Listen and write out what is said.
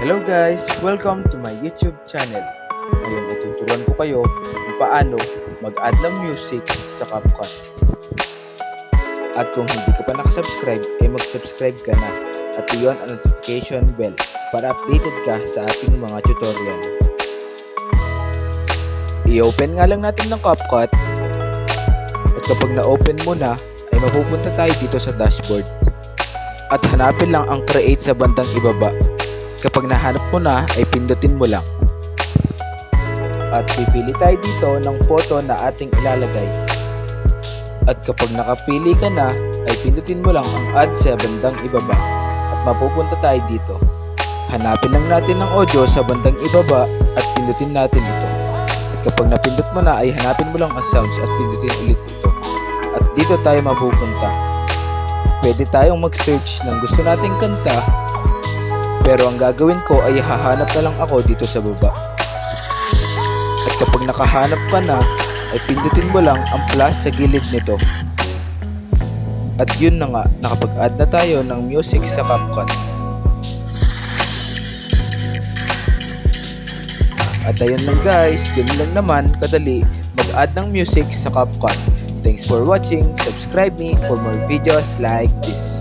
Hello guys! Welcome to my YouTube channel. Ngayon ay tuturuan ko kayo kung paano mag-add ng music sa CapCut. At kung hindi ka pa nakasubscribe, ay mag-subscribe ka na at i-on ang notification bell para updated ka sa ating mga tutorial. I-open nga lang natin ng CapCut at kapag na-open mo na, ay mapupunta tayo dito sa dashboard at hanapin lang ang create sa bandang ibaba. Kapag nahanap mo na, ay pindutin mo lang. At pipili tayo dito ng photo na ating ilalagay. At kapag nakapili ka na, ay pindutin mo lang ang add sa bandang ibaba. At mapupunta tayo dito. Hanapin lang natin ang audio sa bandang ibaba at pindutin natin ito. At kapag napindot mo na, ay hanapin mo lang ang sounds at pindutin ulit ito. At dito tayo mapupunta. Pwede tayong mag-search ng gusto nating kanta. Pero ang gagawin ko ay hahanap na lang ako dito sa baba. At kapag nakahanap ka na, ay pindutin mo lang ang plus sa gilid nito. At yun na nga, nakapag-add na tayo ng music sa CapCut. At ayun lang guys, ganun lang naman kadali mag-add ng music sa CapCut. Thanks for watching, subscribe me for more videos like this.